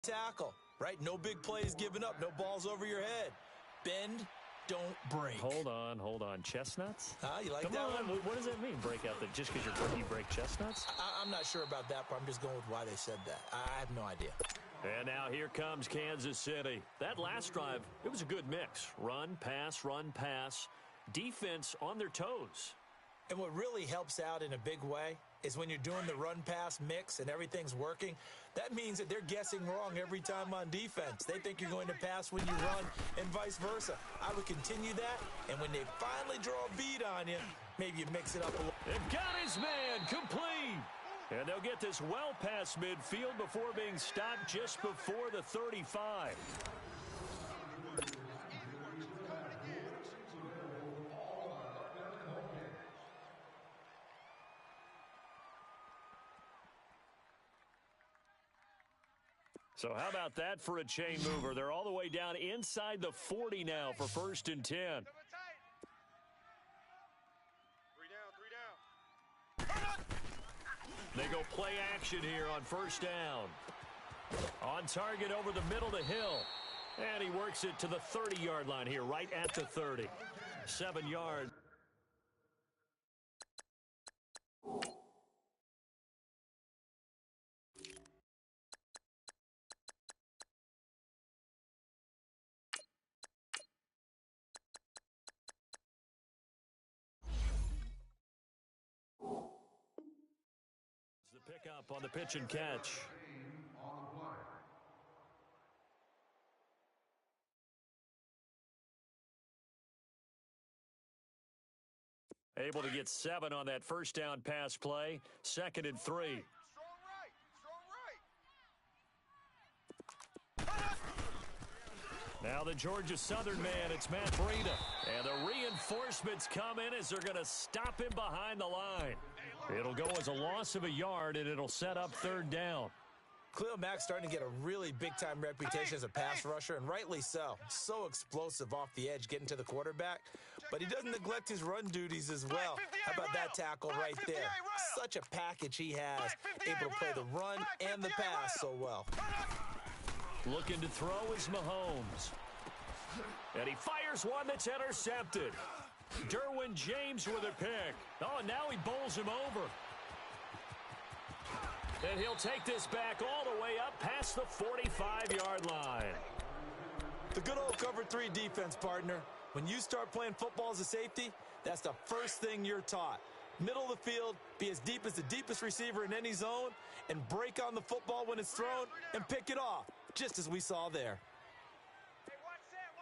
tackle, right? No big plays given up, no balls over your head. Bend, don't break. Hold on. Chestnuts? You like Come that on. one? What does that mean, break out? Just because you break chestnuts? I'm not sure about that, but I'm just going with why they said that. I have no idea. And now here comes Kansas City. That last drive, it was a good mix. Run, pass. Defense on their toes. And what really helps out in a big way is when you're doing the run-pass mix and everything's working, that means that they're guessing wrong every time on defense. They think you're going to pass when you run and vice versa. I would continue that, and when they finally draw a bead on you, maybe you mix it up a little. They've got his man complete. And they'll get this well past midfield before being stopped just before the 35. So how about that for a chain mover? They're all the way down inside the 40 now for 1st and 10. 3 down. They go play action here on 1st down. On target over the middle to Hill. And he works it to the 30-yard line here, right at the 30. 7 yards. The pickup on the pitch and catch. Able to get 7 on that 1st down pass play. 2nd and 3. Strong right. Now the Georgia Southern man, it's Matt Breida. And the reinforcements come in as they're going to stop him behind the line. It'll go as a loss of a yard, and it'll set up 3rd down. Khalil Mack's starting to get a really big-time reputation as a pass rusher, and rightly so. So explosive off the edge, getting to the quarterback. But he doesn't neglect his run duties as well. How about that tackle right there? Such a package he has, able to play the run and the pass so well. Looking to throw is Mahomes. And he fires one that's intercepted. Derwin James with a pick. Oh, and now he bowls him over. And he'll take this back all the way up past the 45-yard line. The good old cover 3 defense, partner. When you start playing football as a safety, that's the first thing you're taught. Middle of the field, be as deep as the deepest receiver in any zone, and break on the football when it's thrown and pick it off, just as we saw there. Hey, watch that.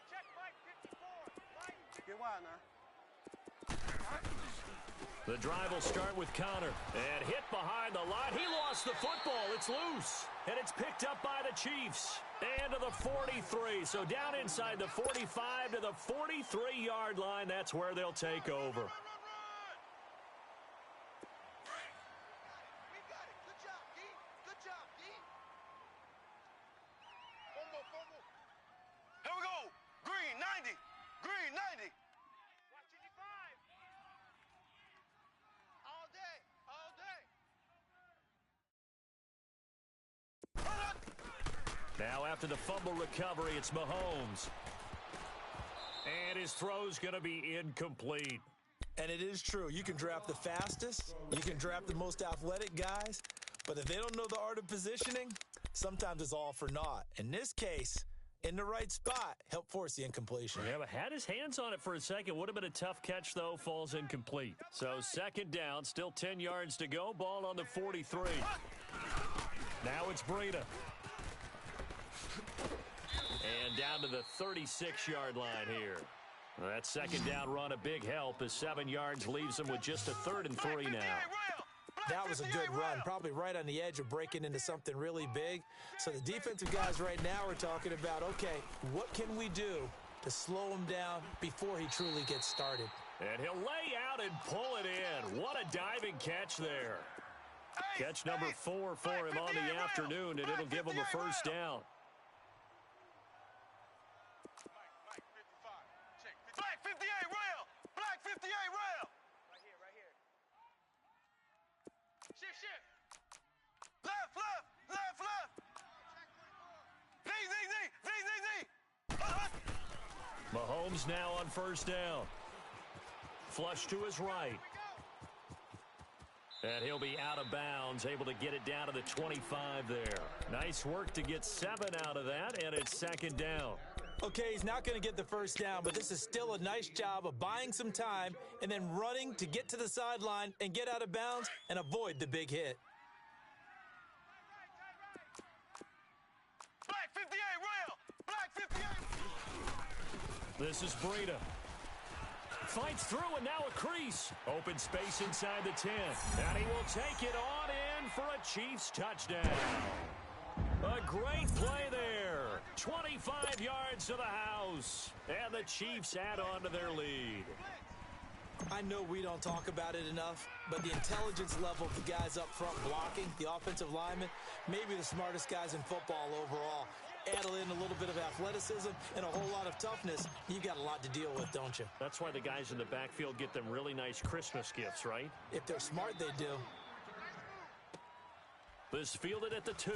Check Mike 54. Get wide now. The drive will start with Connor. And hit behind the line. He lost the football. It's loose. And it's picked up by the Chiefs. And to the 43. So down inside the 45 to the 43-yard line. That's where they'll take over. We got it. Good job, D. Good job, D. One more. Here we go. Green 90. Green 90. Watch 85. All day. Now after the fumble recovery, it's Mahomes. And his throw's going to be incomplete. And it is true. You can draft the fastest. You can draft the most athletic guys. But if they don't know the art of positioning, sometimes it's all for naught. In this case, in the right spot, help force the incompletion. Yeah, but had his hands on it for a second. Would have been a tough catch, though. Falls incomplete. So 2nd down, still 10 yards to go. Ball on the 43. Now it's Breida. And down to the 36-yard line here. That 2nd down run, a big help as 7 yards leaves him with just a 3rd and 3 now. That was a good run, probably right on the edge of breaking into something really big. So the defensive guys right now are talking about, okay, what can we do to slow him down before he truly gets started? And he'll lay out and pull it in. What a diving catch there. Catch number 4 for him on the afternoon, and it'll give him a 1st down. Black 58 rail. Black 58 rail. Right here. Shift. Left. Mahomes now on first down. Flush to his right. And he'll be out of bounds, able to get it down to the 25 there. Nice work to get 7 out of that, and it's second down. Okay, he's not going to get the first down, but this is still a nice job of buying some time and then running to get to the sideline and get out of bounds and avoid the big hit. Black 58, Royal! Black 58! This is Breida. Fights through and now a crease. Open space inside the 10. And he will take it on in for a Chiefs touchdown. A great play there. 25 yards to the house. And the Chiefs add on to their lead. I know we don't talk about it enough, but the intelligence level of the guys up front blocking, the offensive linemen, maybe the smartest guys in football overall. Add in a little bit of athleticism and a whole lot of toughness, you've got a lot to deal with, don't you? That's why the guys in the backfield get them really nice Christmas gifts, right? If they're smart, they do. This fielded at the 2.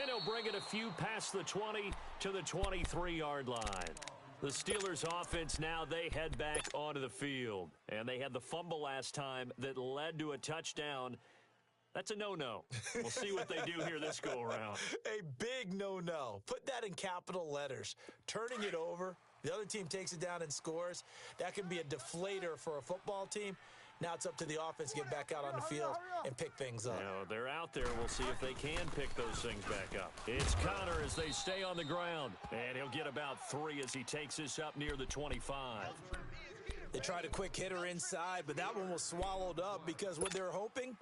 And he'll bring it a few past the 20 to the 23-yard line. The Steelers offense now, they head back onto the field. And they had the fumble last time that led to a touchdown. That's a no-no. We'll see what they do here this go-around. A big no-no. Put that in capital letters. Turning it over, the other team takes it down and scores. That can be a deflator for a football team. Now it's up to the offense to get back out on the field and pick things up. Now, they're out there. We'll see if they can pick those things back up. It's Connor as they stay on the ground. And he'll get about 3 as he takes this up near the 25. They tried a quick hitter inside, but that one was swallowed up because what they're hoping,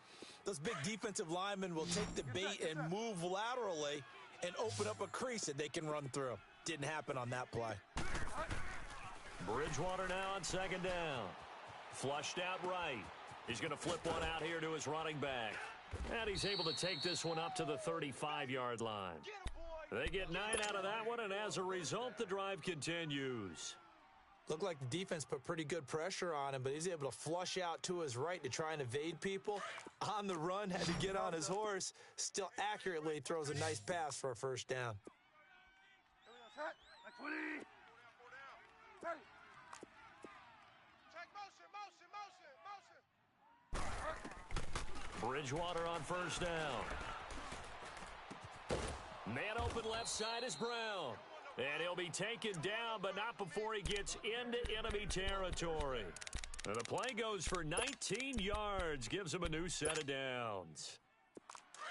those big defensive linemen will take the bait and move laterally and open up a crease that they can run through. Didn't happen on that play. Bridgewater now on second down. Flushed out right. He's going to flip one out here to his running back. And he's able to take this one up to the 35-yard line. They get 9 out of that one, and as a result, the drive continues. Looked like the defense put pretty good pressure on him, but he's able to flush out to his right to try and evade people. On the run, had to get on his horse. Still accurately throws a nice pass for a first down. Bridgewater on first down. Man open left side is Brown. And he'll be taken down, but not before he gets into enemy territory. And the play goes for 19 yards, gives him a new set of downs.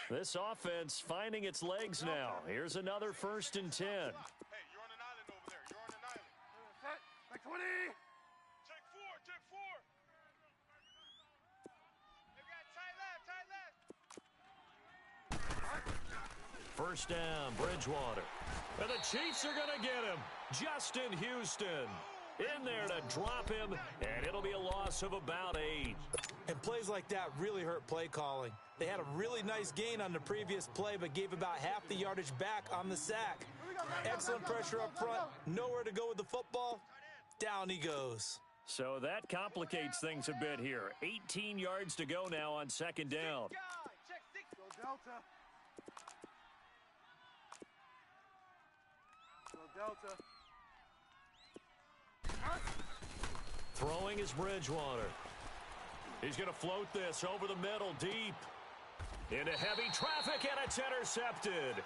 This offense finding its legs now. Here's another 1st and 10. Hey, you're on an island over there. You're on an island. Like 20. Check 4. Check 4. They got tight left. First down, Bridgewater. And the Chiefs are going to get him. Justin Houston in there to drop him, and it'll be a loss of about 8. And plays like that really hurt play calling. They had a really nice gain on the previous play, but gave about half the yardage back on the sack. Excellent pressure up front. Nowhere to go with the football. Down he goes. So that complicates things a bit here. 18 yards to go now on second down. Check 6. Go Delta. Delta. Throwing is Bridgewater. He's going to float this over the middle, deep. Into heavy traffic, and it's intercepted.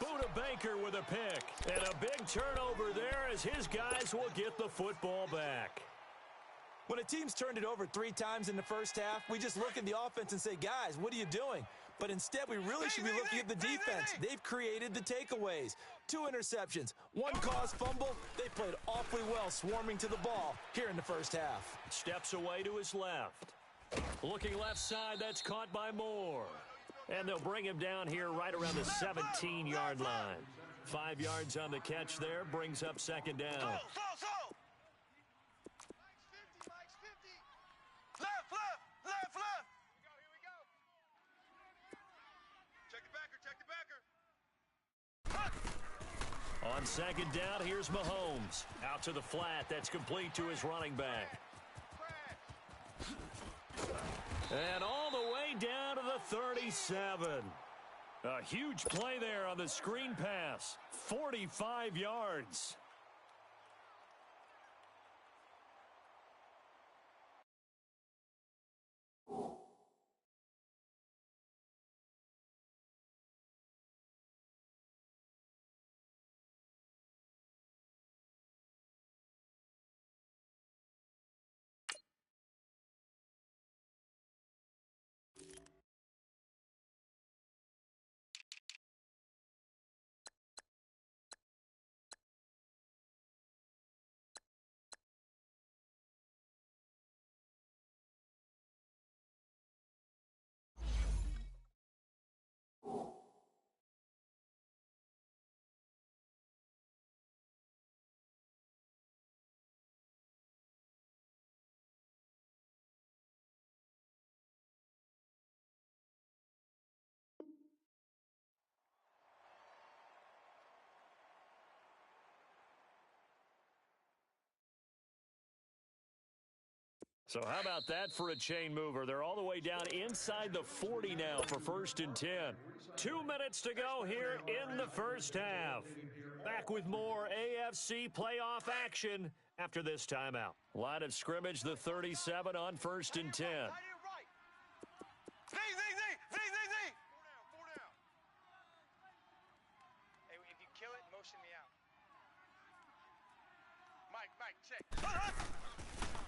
Buda Baker with a pick. And a big turnover there as his guys will get the football back. When a team's turned it over 3 times in the first half, we just look at the offense and say, guys, what are you doing? But instead, we really should be looking at the defense. They've created the takeaways. 2 interceptions, 1 caused fumble. They played awfully well swarming to the ball here in the first half. Steps away to his left. Looking left side, that's caught by Moore. And they'll bring him down here right around the 17-yard line. 5 yards on the catch there, brings up second down. Slow. Left. Here we go. Check the backer. On second down, here's Mahomes. Out to the flat, that's complete to his running back. And all the way down to the 37. A huge play there on the screen pass. 45 yards. So how about that for a chain mover? They're all the way down inside the 40 now for 1st and 10. 2 minutes to go here in the first half. Back with more AFC playoff action after this timeout. Line of scrimmage, the 37 on 1st and 10. Z. Four down. Hey, if you kill it, motion me out. Mike, check.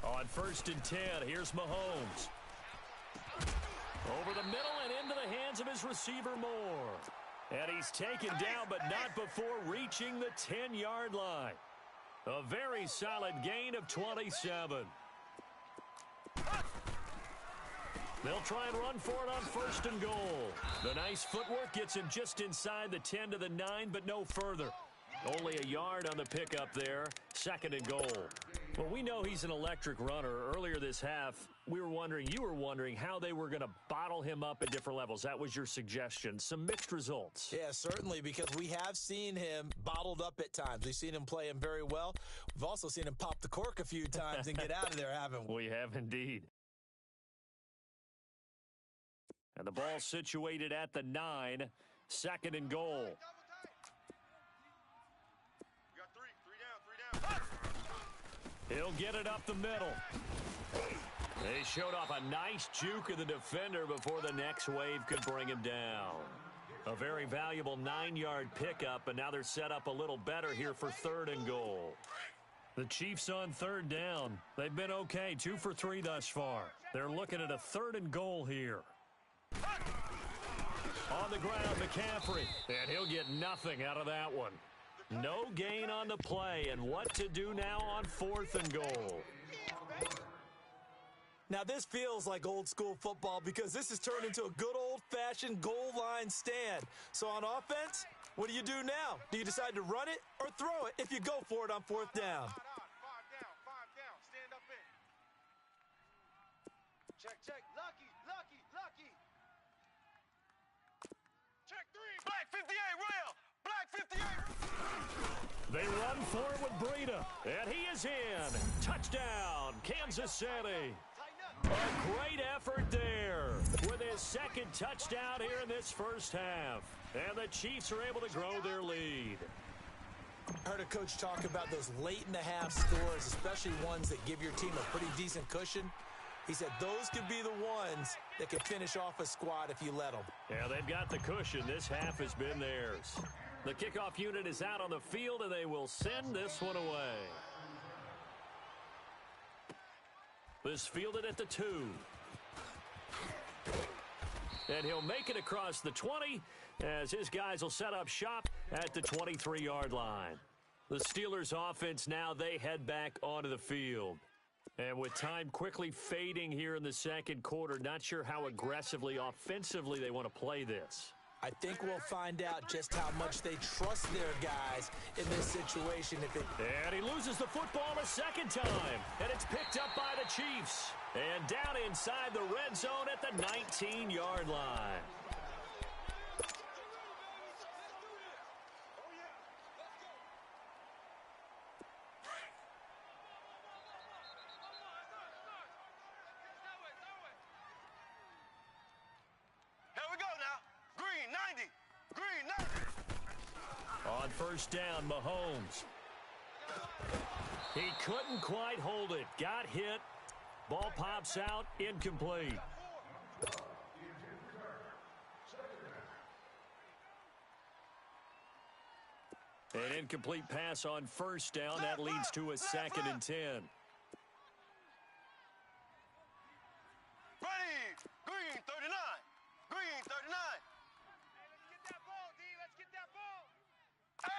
On 1st and 10, here's Mahomes. Over the middle and into the hands of his receiver Moore. And he's taken down, but not before reaching the 10-yard line. A very solid gain of 27. They'll try and run for it on 1st and goal. The nice footwork gets him just inside the 10 to the 9, but no further. Only a yard on the pickup there. 2nd and goal. Well, we know he's an electric runner. Earlier this half, you were wondering how they were going to bottle him up at different levels. That was your suggestion. Some mixed results. Yeah, certainly, because we have seen him bottled up at times. We've seen him play him very well. We've also seen him pop the cork a few times and get out of there, haven't we? We have indeed. And the ball situated at the 9. 2nd and goal. He'll get it up the middle. They showed off a nice juke of the defender before the next wave could bring him down. A very valuable 9-yard pickup, and now they're set up a little better here for 3rd and goal. The Chiefs on 3rd down. They've been okay, 2 for 3 thus far. They're looking at a 3rd and goal here. On the ground, McCaffrey, and he'll get nothing out of that one. No gain on the play, and what to do now on 4th and goal. Now, this feels like old-school football because this has turned into a good old-fashioned goal line stand. So on offense, what do you do now? Do you decide to run it or throw it if you go for it on 4th down? 5 down. Stand up in. Check. Lucky. Check 3. Black 58, rail. Black 58. They run forward with Breida, and he is in. Touchdown, Kansas City. A great effort there with his 2nd touchdown here in this first half. And the Chiefs are able to grow their lead. I heard a coach talk about those late-in-the-half scores, especially ones that give your team a pretty decent cushion. He said those could be the ones that could finish off a squad if you let them. Yeah, they've got the cushion. This half has been theirs. The kickoff unit is out on the field, and they will send this one away. This fielded at the 2. And he'll make it across the 20 as his guys will set up shop at the 23-yard line. The Steelers offense now, they head back onto the field. And with time quickly fading here in the 2nd quarter, not sure how aggressively, offensively they want to play this. I think we'll find out just how much they trust their guys in this situation. And he loses the football a 2nd time. And it's picked up by the Chiefs. And down inside the red zone at the 19-yard line. Here we go now. Green 90. On first down, Mahomes. He couldn't quite hold it. Got hit. Ball pops out. Incomplete. An incomplete pass on first down. That leads to a 2nd and 10. Ready. Green 39. Green 39. Hey, let's get that ball, D. Let's get that ball.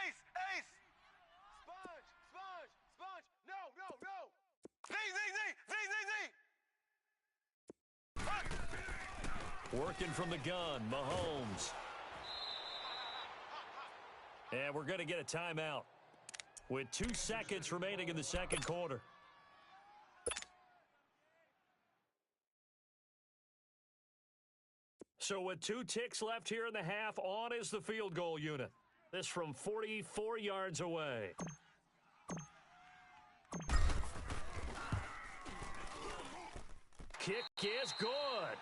Ace. Ace. Sponge. Sponge. Sponge. No, no, no. Z, Z, Z. Z, Z, Z. Working from the gun, Mahomes. And we're going to get a timeout with 2 seconds remaining in the second quarter. So with 2 ticks left here in the half, on is the field goal unit. This from 44 yards away. Kick is good.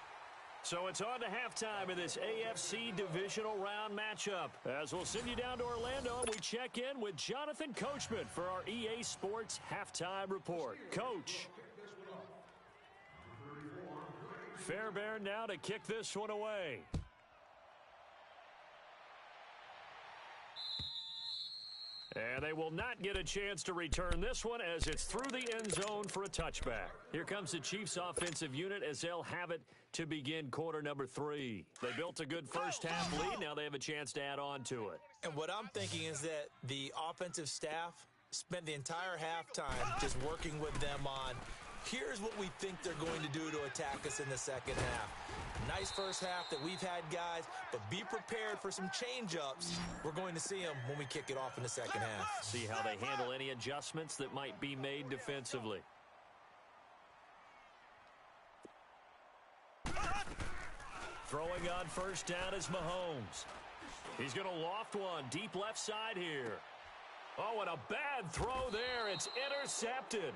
So it's on to halftime in this AFC divisional round matchup. As we'll send you down to Orlando, we check in with Jonathan Coachman for our EA Sports Halftime Report. Coach. Fairbairn now to kick this one away. And they will not get a chance to return this one as it's through the end zone for a touchback. Here comes the Chiefs offensive unit as they'll have it to begin quarter number 3. They built a good first half lead. Now they have a chance to add on to it. And what I'm thinking is that the offensive staff spent the entire halftime just working with them on, here's what we think they're going to do to attack us in the second half. Nice first half that we've had, guys, but be prepared for some change-ups. We're going to see them when we kick it off in the second half. See how they handle any adjustments that might be made defensively. Throwing on first down is Mahomes. He's going to loft one deep left side here. Oh, and a bad throw there. It's intercepted.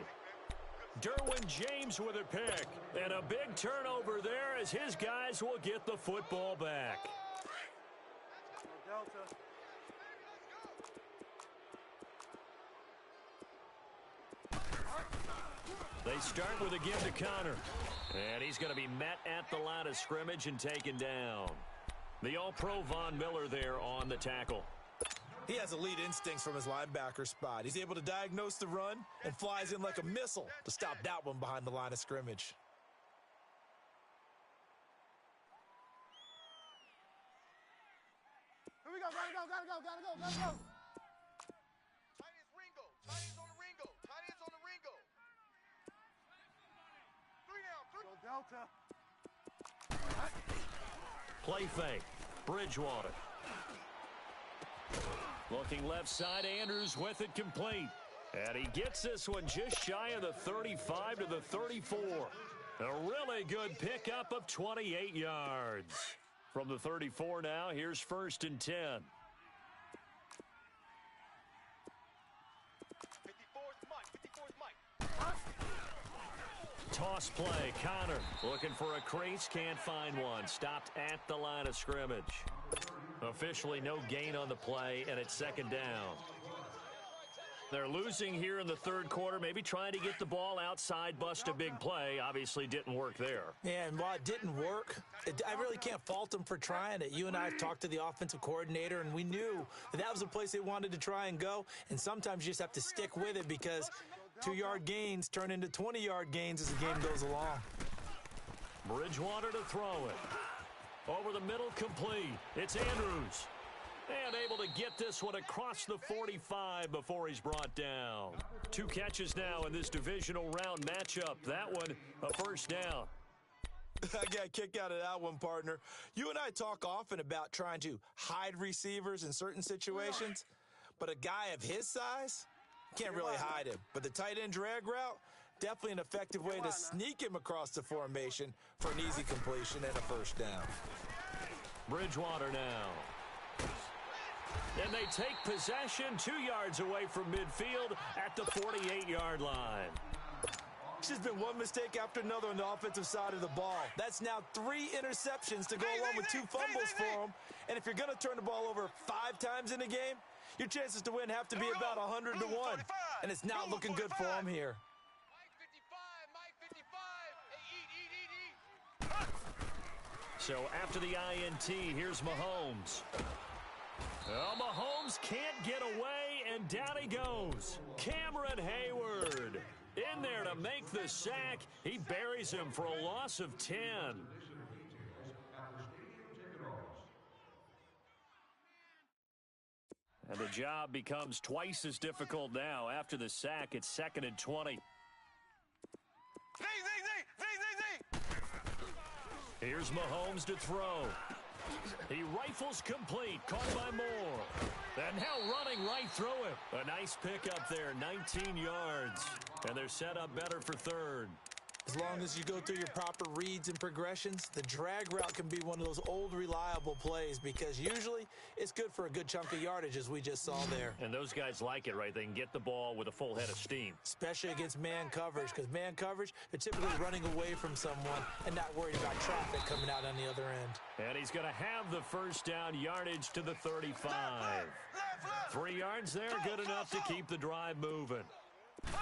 Derwin James with a pick. And a big turnover there as his guys will get the football back. They start with a give to Connor. And he's going to be met at the line of scrimmage and taken down. The All-Pro Von Miller there on the tackle. He has elite instincts from his linebacker spot. He's able to diagnose the run and flies in like a missile to stop that one behind the line of scrimmage. Here we go, gotta go. Tight ends Ringo. Tight ends on the Ringo. Tight ends on the Ringo. 3 down, 3. Go Delta. Play fake. Bridgewater. Looking left side, Andrews with it complete. And he gets this one just shy of the 35 to the 34. A really good pickup of 28 yards. From the 34 now, here's 1st and 10. 54's Mike. Toss play, Connor looking for a crease, can't find one. Stopped at the line of scrimmage. Officially no gain on the play, and it's 2nd down. They're losing here in the 3rd quarter, maybe trying to get the ball outside, bust a big play. Obviously didn't work there. Yeah, and while it didn't work, I really can't fault them for trying it. You and I have talked to the offensive coordinator, and we knew that was a place they wanted to try and go, and sometimes you just have to stick with it because 2-yard gains turn into 20-yard gains as the game goes along. Bridgewater to throw it. Over the middle, complete. It's Andrews. And able to get this one across the 45 before he's brought down. 2 catches now in this divisional round matchup. That one, a 1st down. I got a kick out of that one, partner. You and I talk often about trying to hide receivers in certain situations, but a guy of his size can't really hide him. But the tight end drag route, definitely an effective way to sneak him across the formation for an easy completion and a 1st down. Bridgewater now. And they take possession 2 yards away from midfield at the 48-yard line. It's just been one mistake after another on the offensive side of the ball. That's now 3 interceptions to go along with 2 fumbles for him. And if you're going to turn the ball over 5 times in a game, your chances to win have to be about 100 to 1. And it's not looking good for him here. So after the INT, here's Mahomes. Well, Mahomes can't get away, and down he goes. Cameron Hayward in there to make the sack. He buries him for a loss of 10. And the job becomes twice as difficult now. After the sack, it's 2nd and 20. Here's Mahomes to throw. He rifles complete, caught by Moore. And now running right through him. A nice pickup there, 19 yards. And they're set up better for 3rd. As long as you go through your proper reads and progressions, the drag route can be one of those old reliable plays because usually it's good for a good chunk of yardage, as we just saw there. And those guys like it, right? They can get the ball with a full head of steam. Especially against man coverage, because man coverage, they're typically running away from someone and not worried about traffic coming out on the other end. And he's going to have the first down, yardage to the 35. 3 yards there, good enough to keep the drive moving.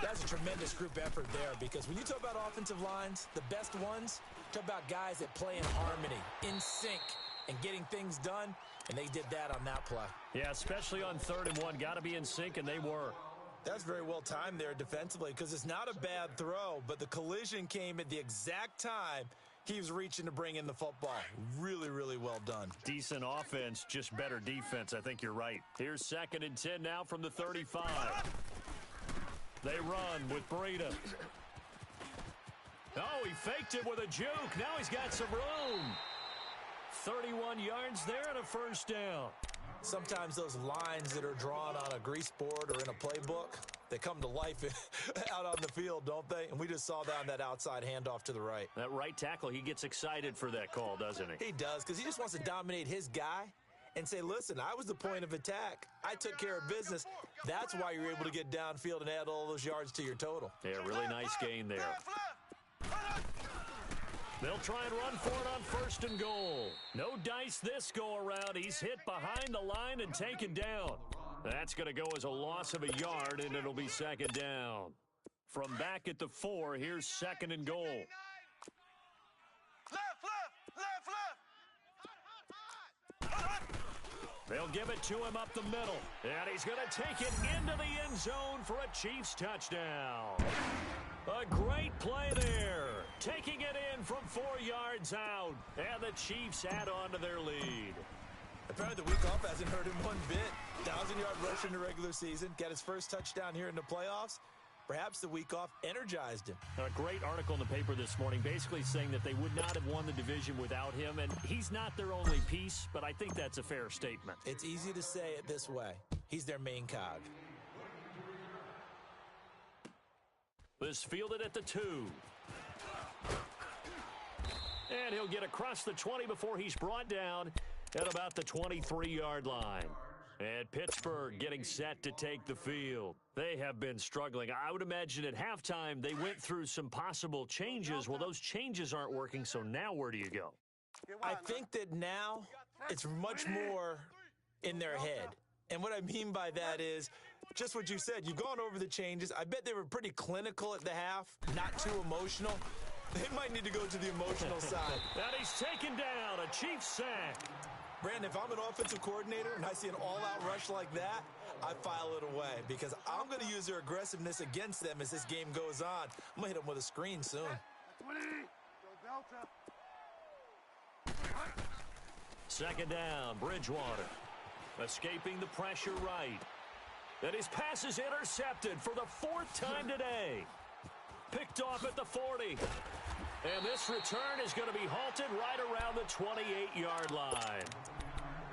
That's a tremendous group effort there because when you talk about offensive lines, the best ones, talk about guys that play in harmony, in sync, and getting things done, and they did that on that play. Yeah, especially on 3rd and 1. Got to be in sync, and they were. That's very well timed there defensively because it's not a bad throw, but the collision came at the exact time he was reaching to bring in the football. Really, really well done. Decent offense, just better defense. I think you're right. Here's 2nd and 10 now from the 35. They run with Breida. Oh, he faked it with a juke. Now he's got some room. 31 yards there and a first down. Sometimes those lines that are drawn on a grease board or in a playbook, they come to life out on the field, don't they? And we just saw that on that outside handoff to the right. That right tackle, he gets excited for that call, doesn't he? He does, because he just wants to dominate his guy and say, listen, I was the point of attack. I took care of business. That's why you're able to get downfield and add all those yards to your total. Yeah, really nice gain there. They'll try and run for it on 1st and goal. No dice this go around. He's hit behind the line and taken down. That's going to go as a loss of a yard, and it'll be 2nd down. From back at the 4, here's 2nd and goal. They'll give it to him up the middle. And he's going to take it into the end zone for a Chiefs touchdown. A great play there. Taking it in from 4 yards out. And the Chiefs add on to their lead. Apparently the week off hasn't hurt him one bit. 1,000-yard rush in the regular season. Got his first touchdown here in the playoffs. Perhaps the week off energized him. A great article in the paper this morning basically saying that they would not have won the division without him, and he's not their only piece, but I think that's a fair statement. It's easy to say it this way. He's their main cog. This fielded at the 2. And he'll get across the 20 before he's brought down at about the 23-yard line. And Pittsburgh getting set to take the field. They have been struggling. I would imagine at halftime they went through some possible changes. Well, those changes aren't working, so now where do you go? I think that now it's much more in their head. And what I mean by that is just what you said. You've gone over the changes. I bet they were pretty clinical at the half, not too emotional. They might need to go to the emotional side. And he's taken down, a Chiefs sack. Brandon, if I'm an offensive coordinator and I see an all-out rush like that, I file it away because I'm going to use their aggressiveness against them as this game goes on. I'm going to hit them with a screen soon. 2nd down, Bridgewater. Escaping the pressure right. And his pass is intercepted for the 4th time today. Picked off at the 40. And this return is going to be halted right around the 28-yard line.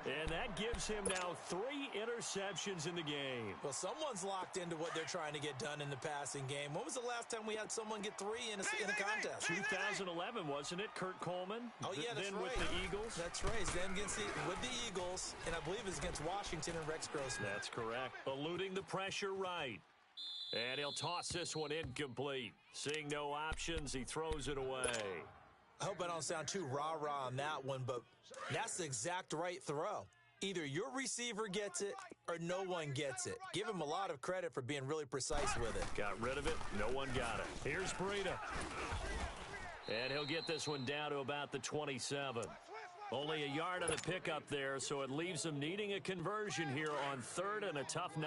And that gives him now 3 interceptions in the game. Well, someone's locked into what they're trying to get done in the passing game. When was the last time we had someone get 3 in a contest? 2011, wasn't it? Kurt Coleman? Oh, yeah, that's then right. with the Eagles. That's right. Then with the Eagles, and I believe it's against Washington and Rex Grossman. That's correct. Eluding the pressure right. And he'll toss this one incomplete. Seeing no options, he throws it away. I hope I don't sound too rah-rah on that one, but that's the exact right throw. Either your receiver gets it or no one gets it. Give him a lot of credit for being really precise with it. Got rid of it. No one got it. Here's Breida. And he'll get this one down to about the 27. Only a yard on the pickup there, so it leaves them needing a conversion here on 3rd and a tough 9.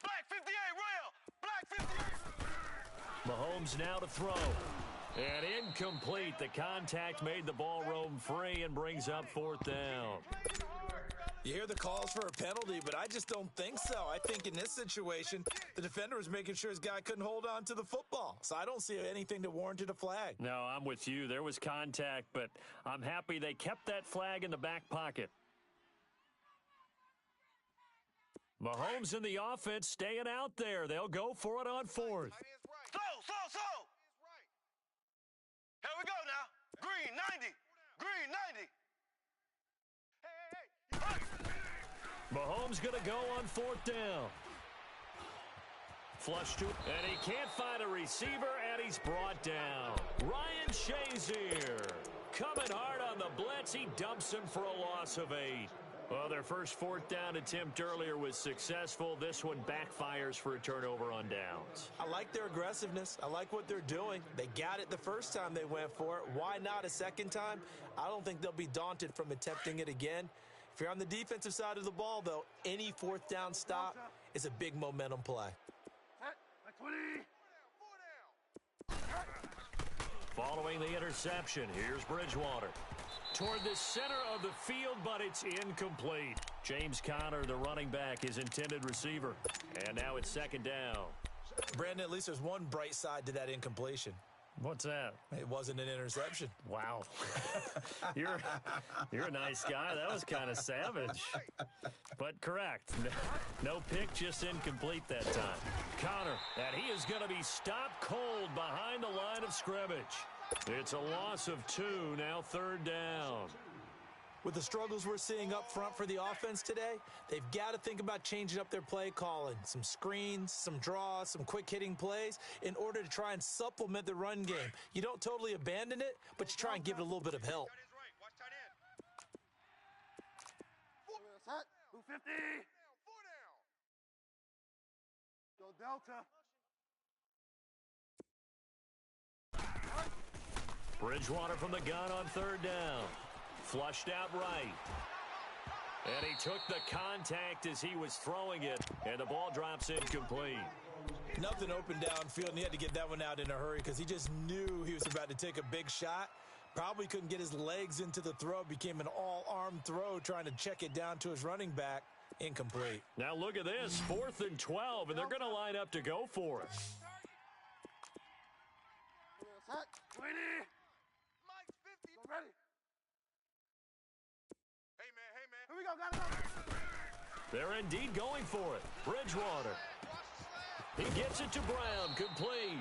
Black 58, Rail! Black 58! Mahomes now to throw. And incomplete. The contact made the ball roam free and brings up 4th down. You hear the calls for a penalty, but I just don't think so. I think in this situation, the defender was making sure his guy couldn't hold on to the football. So I don't see anything that warranted a flag. No, I'm with you. There was contact, but I'm happy they kept that flag in the back pocket. Mahomes and the offense staying out there. They'll go for it on 4th. Slow! Here we go now. Green 90. Green 90. Mahomes going to go on 4th down. Flush to, and he can't find a receiver, and he's brought down. Ryan Shazier coming hard on the blitz. He dumps him for a loss of 8. Well, their first 4th down attempt earlier was successful. This one backfires for a turnover on downs. I like their aggressiveness. I like what they're doing. They got it the first time they went for it. Why not a second time? I don't think they'll be daunted from attempting it again. If you're on the defensive side of the ball, though, any 4th down stop is a big momentum play. Following the interception, here's Bridgewater. Toward the center of the field, but it's incomplete. James Conner, the running back, his intended receiver. And now it's 2nd down. Brandon, at least there's one bright side to that incompletion. What's that? It wasn't an interception. Wow. You're a nice guy. That was kind of savage. But correct. No pick, just incomplete that time. Conner, and he is going to be stopped cold behind the line of scrimmage. It's a loss of 2, now 3rd down. With the struggles we're seeing up front for the offense today, they've got to think about changing up their play calling. Some screens, some draws, some quick-hitting plays in order to try and supplement the run game. You don't totally abandon it, but you try and give it a little bit of help. Blue 50. Go Delta. Bridgewater from the gun on 3rd down. Flushed out right. And he took the contact as he was throwing it, and the ball drops incomplete. Nothing open downfield, and he had to get that one out in a hurry because he just knew he was about to take a big shot. Probably couldn't get his legs into the throw. Became an all-arm throw trying to check it down to his running back. Incomplete. Now look at this, 4th and 12, and they're going to line up to go for it. 20. Mike's 50. Go ready. Hey, man. Here we go. Got it. They're indeed going for it. Bridgewater. He gets it to Brown, complete.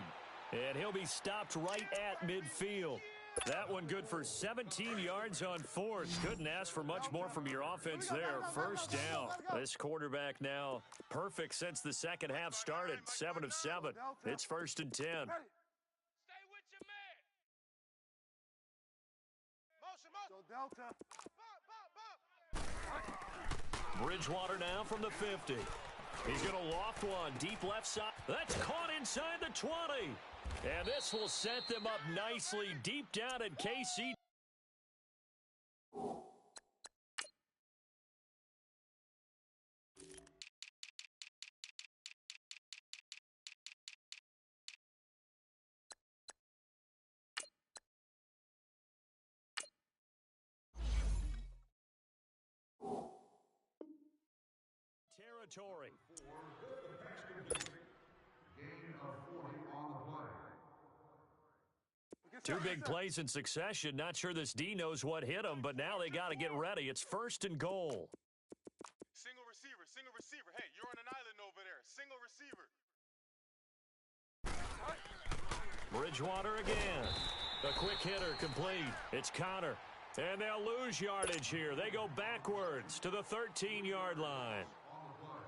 And he'll be stopped right at midfield. That one good for 17 yards on 4th. Couldn't ask for much more from your offense there. 1st down. This quarterback now perfect since the second half started. 7 of 7. It's 1st and 10. Stay with your man. Motion. Go Delta. Bridgewater now from the 50. He's going to loft one deep left side. That's caught inside the 20. And this will set them up nicely deep down at KC. Territory. Two big plays in succession. Not sure this D knows what hit him, but now they got to get ready. It's 1st and goal. Single receiver. Hey, you're on an island over there. Single receiver. Bridgewater again. A quick hitter complete. It's Conner. And they'll lose yardage here. They go backwards to the 13-yard line.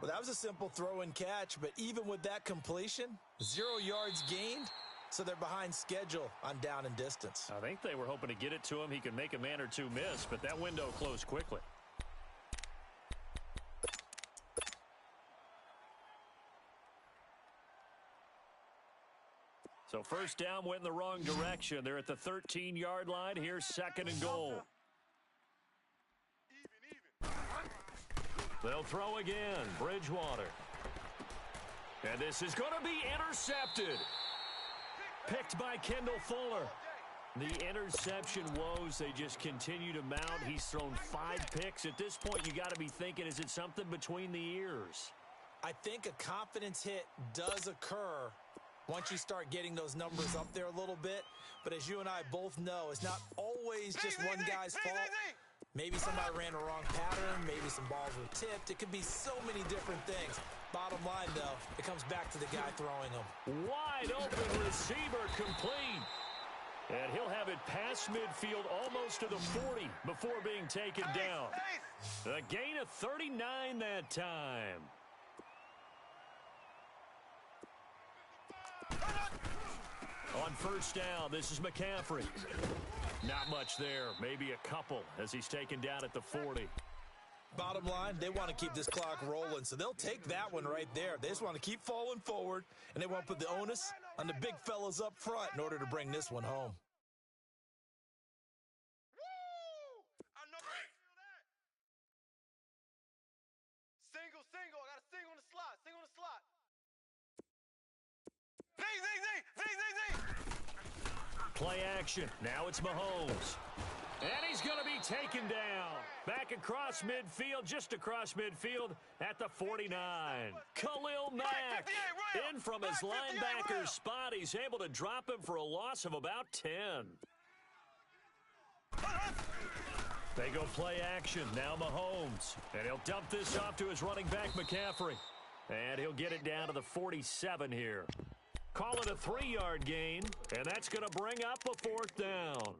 Well, that was a simple throw and catch, but even with that completion, 0 yards gained, so they're behind schedule on down and distance. I think they were hoping to get it to him. He could make a man or two miss, but that window closed quickly. So first down went in the wrong direction. They're at the 13-yard line. Here's second and goal. They'll throw again. Bridgewater. And this is going to be intercepted. Picked by Kendall Fuller. The interception woes, they just continue to mount. He's thrown 5 picks. At this point, you got to be thinking, is it something between the ears? I think a confidence hit does occur once you start getting those numbers up there a little bit. But as you and I both know, it's not always just one guy's fault. Maybe somebody ran a wrong pattern. Maybe some balls were tipped. It could be so many different things. Bottom line, though, it comes back to the guy throwing them. Wide open receiver complete. And he'll have it past midfield almost to the 40 before being taken down. A gain of 39 that time. On first down, this is McCaffrey. Not much there, maybe a couple as he's taken down at the 40. Bottom line, they want to keep this clock rolling, so they'll take that one right there. They just want to keep falling forward, and they want to put the onus on the big fellas up front in order to bring this one home. Single. I got a single on the slot. Z. Play action. Now it's Mahomes. And he's going to be taken down. Back across midfield, just across midfield at the 49. Khalil Mack in from his linebacker spot. He's able to drop him for a loss of about 10. They go play action. Now Mahomes. And he'll dump this off to his running back, McCaffrey. And he'll get it down to the 47 here. Call it a 3-yard gain, and that's going to bring up a 4th down.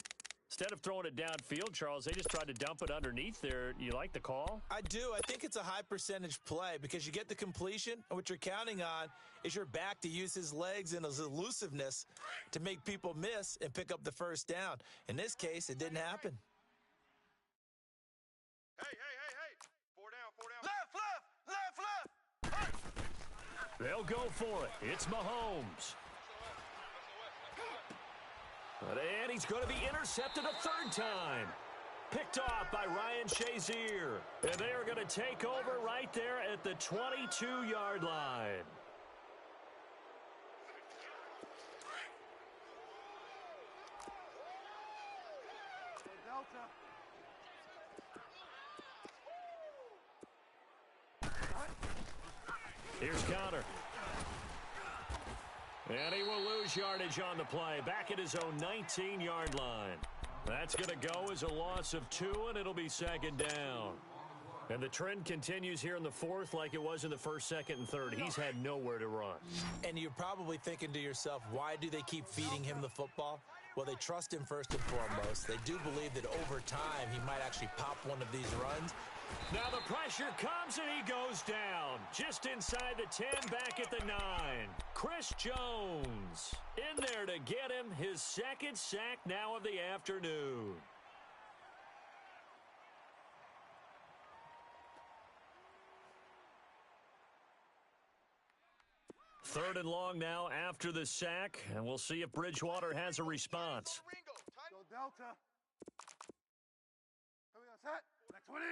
Instead of throwing it downfield, Charles, they just tried to dump it underneath there. You like the call? I do. I think it's a high percentage play because you get the completion, and what you're counting on is your back to use his legs and his elusiveness to make people miss and pick up the first down. In this case, it didn't happen. Hey. 4 down. Left. They'll go for it. It's Mahomes. And he's going to be intercepted a 3rd time. Picked off by Ryan Shazier. And they are going to take over right there at the 22-yard line. Here's Connor. And he will lose yardage on the play. Back at his own 19-yard line. That's going to go as a loss of 2, and it'll be 2nd down. And the trend continues here in the 4th like it was in the 1st, 2nd, and 3rd. He's had nowhere to run. And you're probably thinking to yourself, why do they keep feeding him the football? Well, they trust him first and foremost. They do believe that over time he might actually pop one of these runs. Now the pressure comes and he goes down. Just inside the 10, back at the 9. Chris Jones in there to get him his 2nd sack now of the afternoon. Third and long now after the sack, and we'll see if Bridgewater has a response. Go Delta. Here we go, set. Next 20.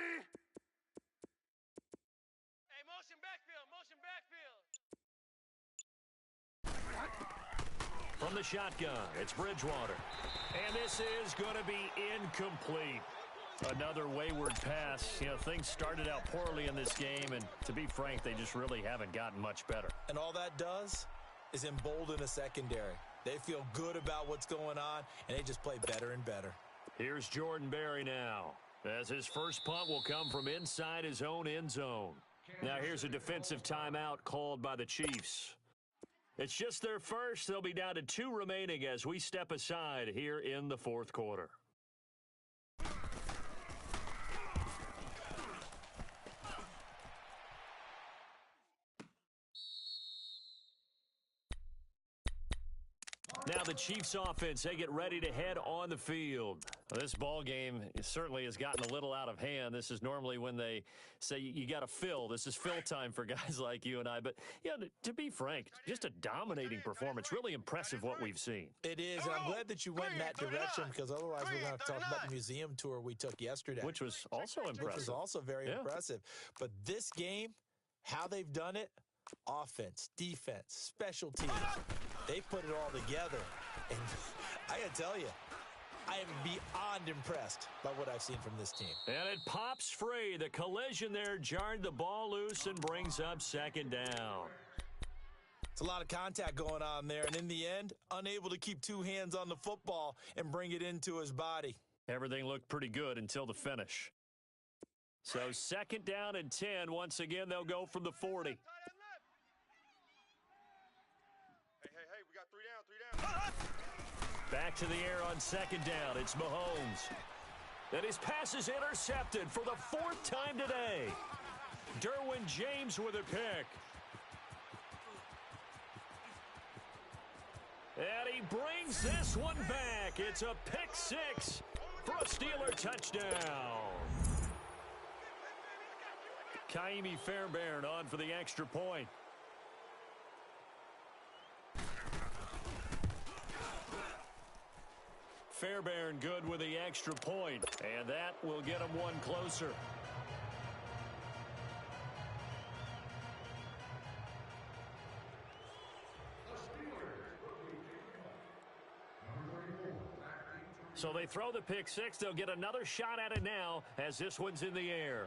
Hey, motion backfield. From the shotgun, it's Bridgewater. And this is going to be incomplete. Another wayward pass. You know, things started out poorly in this game, and to be frank, they just really haven't gotten much better. And all that does is embolden a secondary. They feel good about what's going on, and they just play better and better. Here's Jordan Berry now, as his first punt will come from inside his own end zone. Now here's a defensive timeout called by the Chiefs. It's just their first. They'll be down to 2 remaining as we step aside here in the 4th quarter. Now the Chiefs offense, they get ready to head on the field. This ball game certainly has gotten a little out of hand. This is normally when they say you got to fill. This is fill time for guys like you and I. But, yeah, to be frank, just a dominating performance. Really impressive what we've seen. It is, and I'm glad that you went in that direction because otherwise we're going to talk about the museum tour we took yesterday. Which was also impressive. Which was also very impressive. But this game, how they've done it, offense, defense, special teams, they put it all together. And I got to tell you, I am beyond impressed by what I've seen from this team. And it pops free. The collision there jarred the ball loose and brings up second down. It's a lot of contact going on there, and in the end, unable to keep two hands on the football and bring it into his body. Everything looked pretty good until the finish. So second down and 10. Once again, they'll go from the 40. Hey, we got three down. Back to the air on second down. It's Mahomes. And his pass is intercepted for the fourth time today. Derwin James with a pick. And he brings this one back. It's a pick six for a Steeler touchdown. Kaimi Fairbairn on for the extra point. Fairbairn good with the extra point, and that will get him one closer. So they throw the pick six. They'll get another shot at it now as this one's in the air.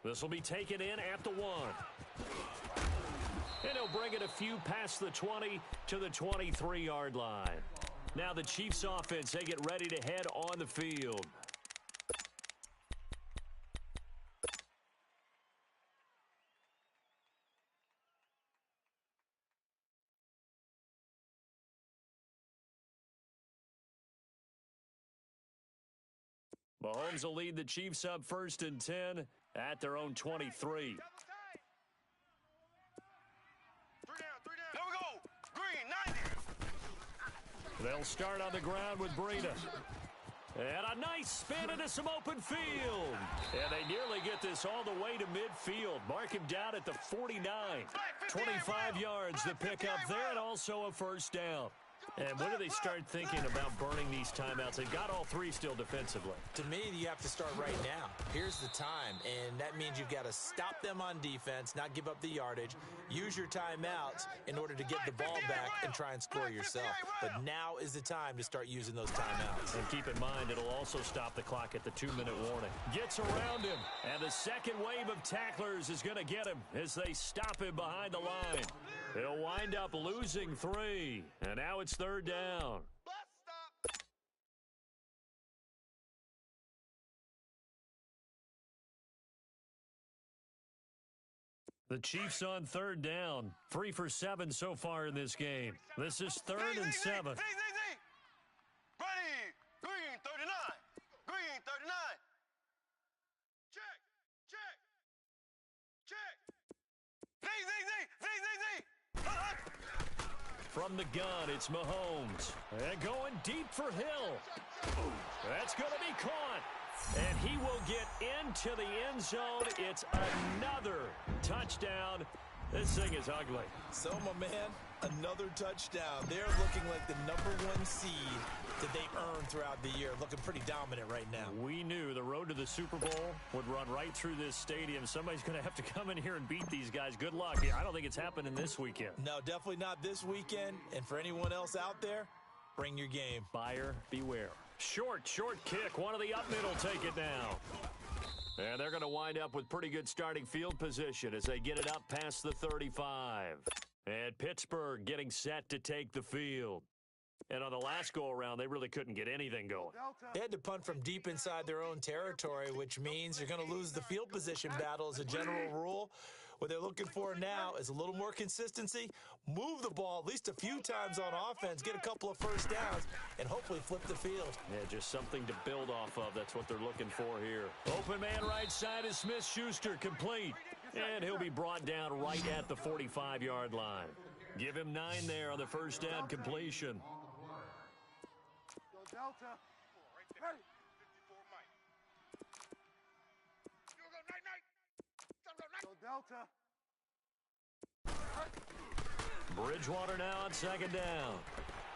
This will be taken in at the 1. And he'll bring it a few past the 20 to the 23-yard line. Now the Chiefs offense, they get ready to head on the field. Mahomes will lead the Chiefs up 1st and 10 at their own 23. Three down. There we go. Green, 90. They'll start on the ground with Breida. And a nice spin into some open field. And they nearly get this all the way to midfield. Mark him down at the 49. 25 yards the pickup there, and also a first down. And when do they start thinking about burning these timeouts? They've got all three still defensively. To me, you have to start right now. Here's the time, and that means you've got to stop them on defense, not give up the yardage, use your timeouts in order to get the ball back and try and score yourself. But now is the time to start using those timeouts. And keep in mind, it'll also stop the clock at the 2-minute warning. Gets around him, and the second wave of tacklers is going to get him as they stop him behind the line. He'll wind up losing 3, and now it's third down. The Chiefs on third down. 3 for 7 so far in this game. This is 3rd and 7. Ready. Green, 39. Green, 39. Check. From the gun, it's Mahomes. And going deep for Hill. That's going to be caught. And he will get into the end zone. It's another touchdown. This thing is ugly. So, my man, another touchdown. They're looking like the #1 seed that they earned throughout the year. Looking pretty dominant right now. We knew the road to the Super Bowl would run right through this stadium. Somebody's going to have to come in here and beat these guys. Good luck. I don't think it's happening this weekend. No, definitely not this weekend. And for anyone else out there, bring your game. Buyer beware. Short kick. One of the up middle take it now. And they're going to wind up with pretty good starting field position as they get it up past the 35. And Pittsburgh getting set to take the field. And on the last go-around, they really couldn't get anything going. They had to punt from deep inside their own territory, which means you're going to lose the field position battle as a general rule. What they're looking for now is a little more consistency, move the ball at least a few times on offense, get a couple of first downs, and hopefully flip the field. Yeah, just something to build off of. That's what they're looking for here. Open man right side is Smith-Schuster, complete. And he'll be brought down right at the 45-yard line. Give him 9 there on the first down completion. Go Delta. Ready. 54 Mike. Go Delta. Bridgewater now on second down.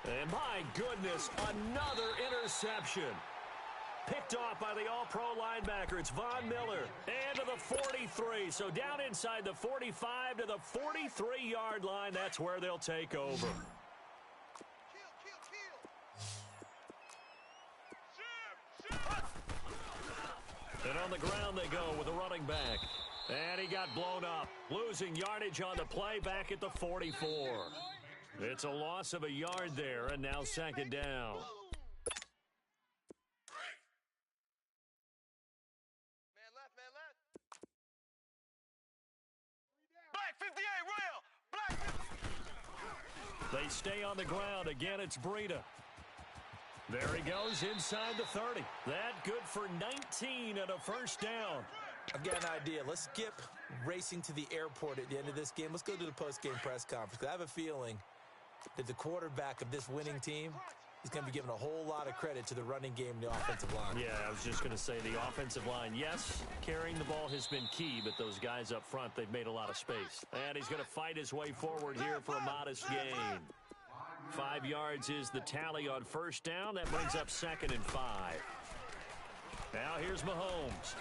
And my goodness, another interception. Picked off by the all-pro linebacker. It's Von Miller. And to the 43. So down inside the 45 to the 43-yard line. That's where they'll take over. And on the ground they go with a running back. And he got blown up. Losing yardage on the play back at the 44. It's a loss of a yard there, and now second down. Man left. Black 58, Royal. Black 58. They stay on the ground. Again, it's Breida. There he goes inside the 30. That good for 19 and a first down. I've got an idea. Let's skip racing to the airport at the end of this game. Let's go to the post-game press conference. I have a feeling that the quarterback of this winning team is going to be given a whole lot of credit to the running game and the offensive line. Yeah, I was just going to say the offensive line. Yes, carrying the ball has been key, but those guys up front, they've made a lot of space. And he's going to fight his way forward here for a modest gain. 5 yards is the tally on first down. That brings up 2nd and 5. Now here's Mahomes.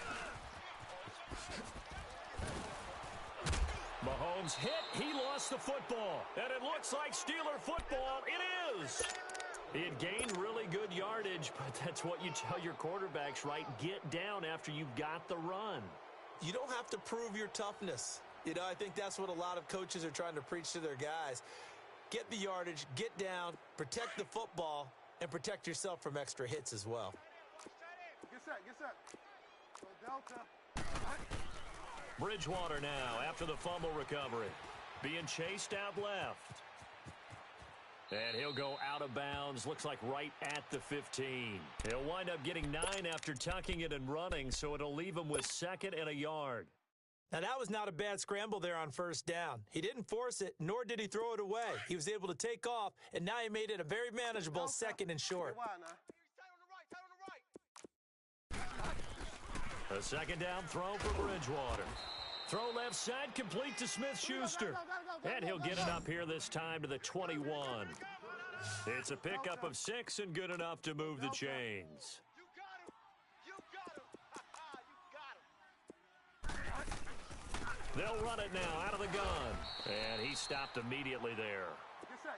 Mahomes hit. He lost the football. And it looks like Steeler football. It is. He had gained really good yardage, but that's what you tell your quarterbacks, right? Get down after you got the run. You don't have to prove your toughness. You know, I think that's what a lot of coaches are trying to preach to their guys. Get the yardage, get down, protect the football, and protect yourself from extra hits as well. Get set. Go Delta. Bridgewater now after the fumble recovery. Being chased out left. And he'll go out of bounds. Looks like right at the 15. He'll wind up getting 9 after tucking it and running, so it'll leave him with 2nd and a yard. Now, that was not a bad scramble there on first down. He didn't force it, nor did he throw it away. He was able to take off, and now he made it a very manageable 2nd and short. A second down throw for Bridgewater. Throw left side, complete to Smith-Schuster. And he'll get it up here this time to the 21. It's a pickup of 6 and good enough to move the chains. They'll run it now out of the gun. And he stopped immediately there.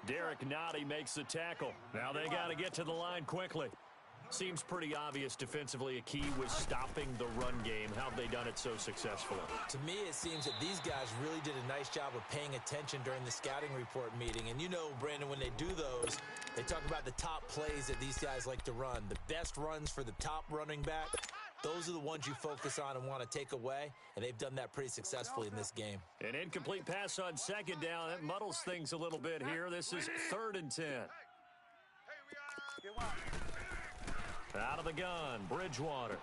Derek Nottie makes the tackle. Now they got to get to the line quickly. Seems pretty obvious defensively a key was stopping the run game. How have they done it so successfully? To me, it seems that these guys really did a nice job of paying attention during the scouting report meeting. And you know, Brandon, when they do those, they talk about the top plays that these guys like to run. The best runs for the top running back, those are the ones you focus on and want to take away. And they've done that pretty successfully in this game. An incomplete pass on second down. That muddles things a little bit here. This is 3rd and 10. Out of the gun, Bridgewater.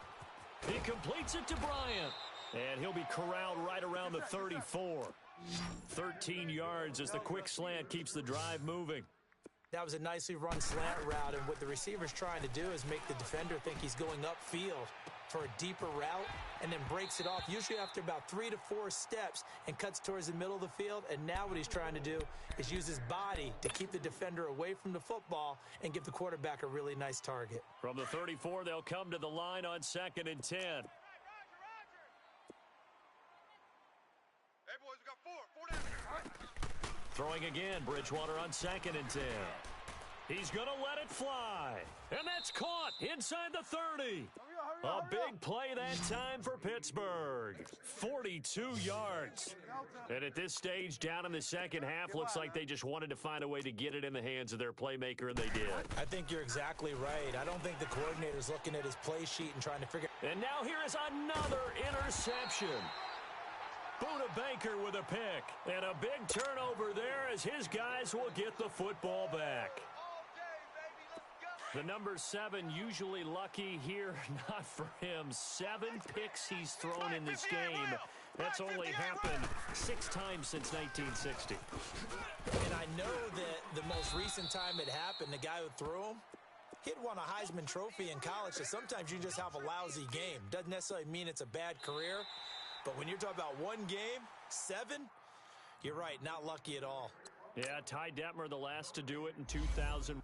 He completes it to Bryant. And he'll be corralled right around the 34. 13 yards as the quick slant keeps the drive moving. That was a nicely run slant route, and what the receiver's trying to do is make the defender think he's going upfield for a deeper route and then breaks it off, usually after about 3 to 4 steps, and cuts towards the middle of the field. And now what he's trying to do is use his body to keep the defender away from the football and give the quarterback a really nice target. From the 34, they'll come to the line on 2nd and 10. Hey, boys, we got 4 down. Throwing again, Bridgewater on 2nd and 10. He's going to let it fly. And that's caught inside the 30. A big play that time for Pittsburgh. 42 yards. And at this stage, down in the second half, looks like they just wanted to find a way to get it in the hands of their playmaker, and they did. I think you're exactly right. I don't think the coordinator's looking at his play sheet and trying to figure. And now here is another interception. Buda Baker with a pick. And a big turnover there as his guys will get the football back. The number 7 usually lucky here, not for him. 7 picks he's thrown in this game. That's only happened 6 times since 1960. And I know that the most recent time it happened, the guy who threw him, he'd won a Heisman Trophy in college, so sometimes you just have a lousy game. Doesn't necessarily mean it's a bad career, but when you're talking about one game, 7, you're right, not lucky at all. Yeah, Ty Detmer, the last to do it in 2000.